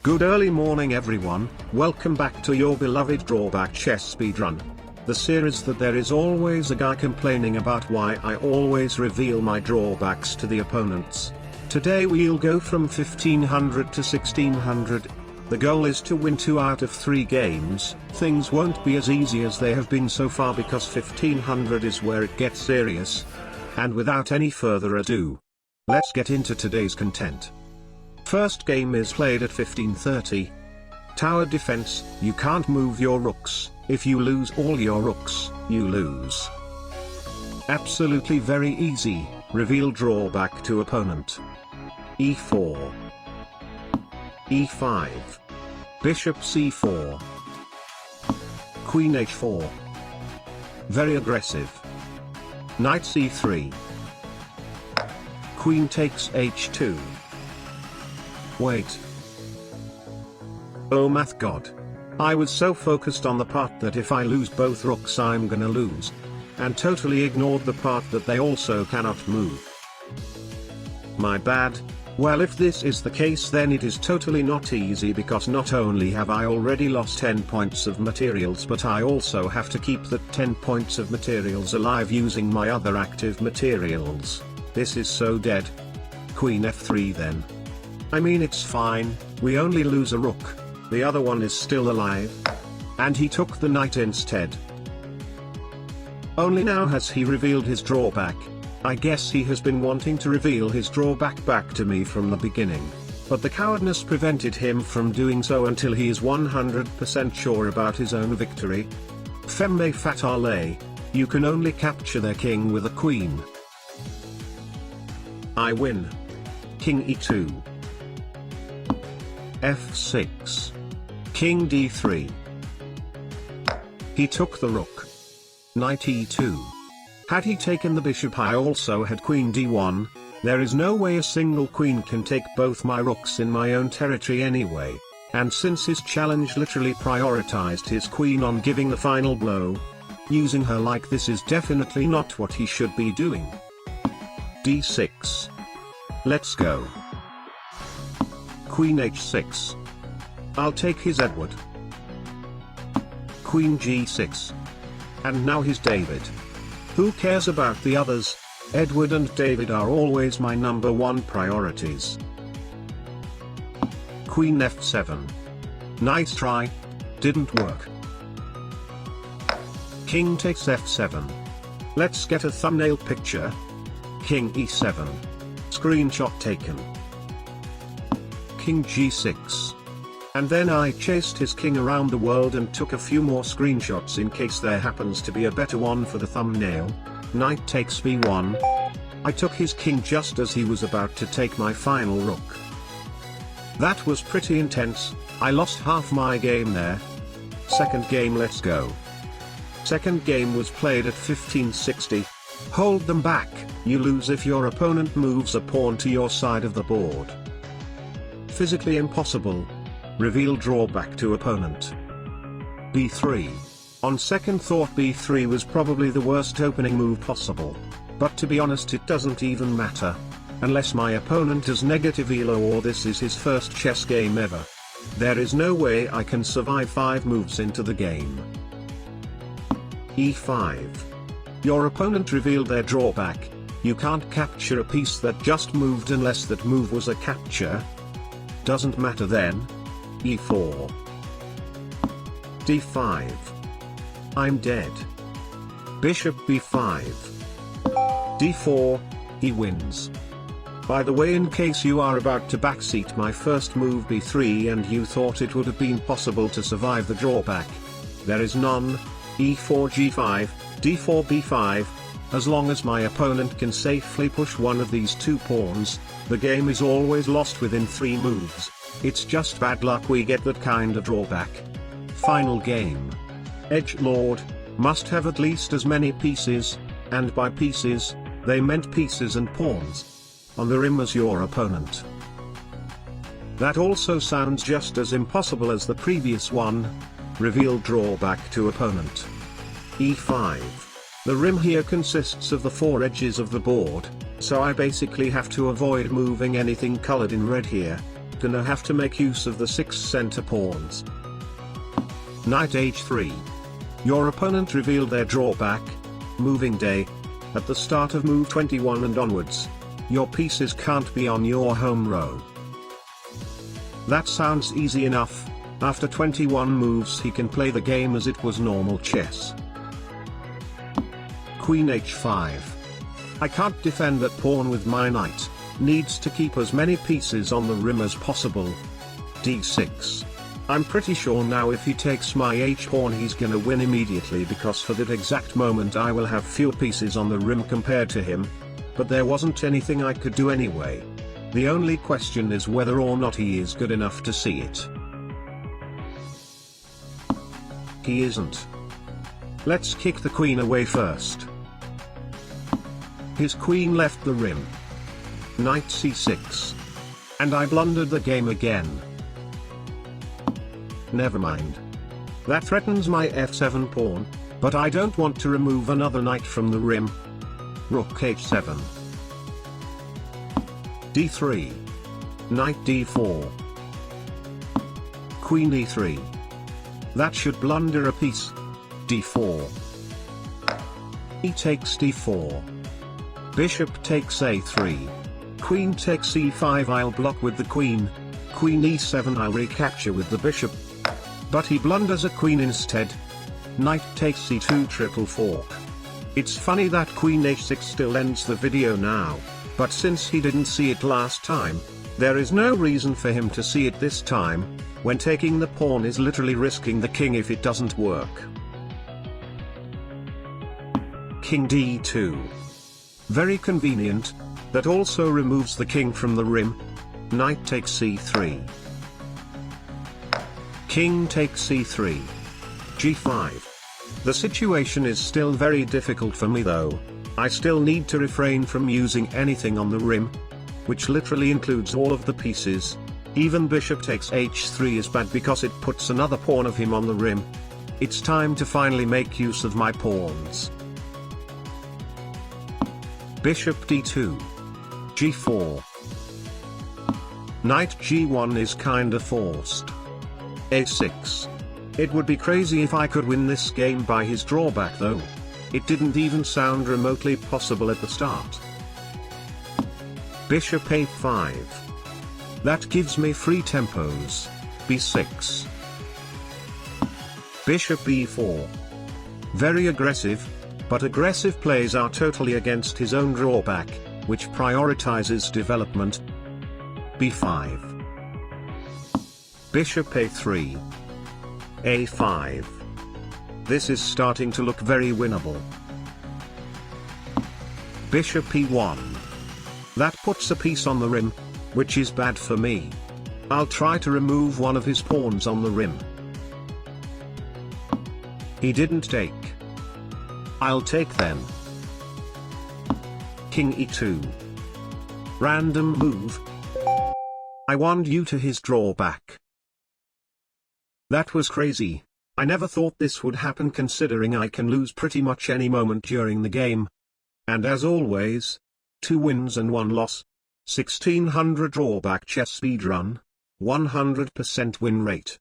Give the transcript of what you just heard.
Good early morning everyone, welcome back to your beloved drawback chess speedrun. The series that there is always a guy complaining about why I always reveal my drawbacks to the opponents. Today we'll go from 1500 to 1600. The goal is to win 2 out of 3 games. Things won't be as easy as they have been so far because 1500 is where it gets serious. And without any further ado, let's get into today's content. First game is played at 1530. Tower defense, you can't move your rooks. If you lose all your rooks, you lose. Absolutely very easy. Reveal drawback to opponent. E4. E5. Bishop c4. Queen h4. Very aggressive. Knight c3. Queen takes h2. Wait. Oh math god. I was so focused on the part that if I lose both rooks I'm gonna lose. And totally ignored the part that they also cannot move. My bad. Well, if this is the case then it is totally not easy because not only have I already lost 10 points of materials but I also have to keep that 10 points of materials alive using my other active materials. This is so dead. Queen f3 then. I mean it's fine, we only lose a rook, the other one is still alive. And he took the knight instead. Only now has he revealed his drawback. I guess he has been wanting to reveal his drawback back to me from the beginning. But the cowardness prevented him from doing so until he is 100% sure about his own victory. Femme fatale, you can only capture their king with a queen. I win. King e2. f6. King d3. He took the rook. Knight e2. Had he taken the bishop I also had queen d1, there is no way a single queen can take both my rooks in my own territory anyway, and since his challenge literally prioritized his queen on giving the final blow, using her like this is definitely not what he should be doing. d6. Let's go. Queen h6. I'll take his Edward. Queen g6. And now his David. Who cares about the others? Edward and David are always my #1 priorities. Queen f7. Nice try. Didn't work. King takes f7. Let's get a thumbnail picture. King e7. Screenshot taken. King g6. And then I chased his king around the world and took a few more screenshots in case there happens to be a better one for the thumbnail. Knight takes b1. I took his king just as he was about to take my final rook. That was pretty intense. I lost half my game there. Second game, let's go. Second game was played at 1560. Hold them back, you lose if your opponent moves a pawn to your side of the board. Physically impossible. Reveal drawback to opponent. b3. On second thought b3 was probably the worst opening move possible. But to be honest it doesn't even matter. Unless my opponent has negative elo or this is his first chess game ever. There is no way I can survive 5 moves into the game. e5. Your opponent revealed their drawback. You can't capture a piece that just moved unless that move was a capture. Doesn't matter then. e4. d5. I'm dead. Bishop b5. d4, he wins. By the way, in case you are about to backseat my first move b3 and you thought it would have been possible to survive the drawback, there is none. e4 g5, d4 b5. As long as my opponent can safely push one of these 2 pawns, the game is always lost within 3 moves. It's just bad luck we get that kind of drawback. Final game. Edgelord must have at least as many pieces, and by pieces, they meant pieces and pawns, on the rim as your opponent. That also sounds just as impossible as the previous one. Reveal drawback to opponent. e5. The rim here consists of the 4 edges of the board, so I basically have to avoid moving anything colored in red here. gonna have to make use of the 6 center pawns. Knight h3. Your opponent revealed their drawback, moving day, at the start of move 21 and onwards. Your pieces can't be on your home row. That sounds easy enough. After 21 moves he can play the game as it was normal chess. Queen h5. I can't defend that pawn with my knight, needs to keep as many pieces on the rim as possible. d6. I'm pretty sure now if he takes my h-pawn he's gonna win immediately, because for that exact moment I will have fewer pieces on the rim compared to him. But there wasn't anything I could do anyway. The only question is whether or not he is good enough to see it. He isn't. Let's kick the queen away first. His queen left the rim. Knight c6. And I blundered the game again. Never mind. That threatens my f7 pawn, but I don't want to remove another knight from the rim. Rook h7. d3. Knight d4. Queen e3. That should blunder a piece. d4. E takes d4. Bishop takes a3. Queen takes e5. I'll block with the queen. Queen e7. I'll recapture with the bishop. But he blunders a queen instead. Knight takes c2 triple fork. It's funny that queen h6 still ends the video now, but since he didn't see it last time, there is no reason for him to see it this time, when taking the pawn is literally risking the king if it doesn't work. King d2. Very convenient. That also removes the king from the rim. Knight takes c3. King takes c3. g5. The situation is still very difficult for me though. I still need to refrain from using anything on the rim, which literally includes all of the pieces. Even bishop takes h3 is bad because it puts another pawn of him on the rim. It's time to finally make use of my pawns. Bishop d2. g4. Knight g1 is kinda forced. a6. It would be crazy if I could win this game by his drawback though. It didn't even sound remotely possible at the start. Bishop a5. That gives me free tempos. b6. Bishop b4. Very aggressive, but aggressive plays are totally against his own drawback, which prioritizes development. b5. Bishop a3. a5. This is starting to look very winnable. Bishop e1. That puts a piece on the rim, which is bad for me. I'll try to remove one of his pawns on the rim. He didn't take. I'll take then. King e2. Random move. I won due to his drawback. That was crazy. I never thought this would happen considering I can lose pretty much any moment during the game. And as always, 2 wins and 1 loss. 1600 drawback chess speedrun. 100% win rate.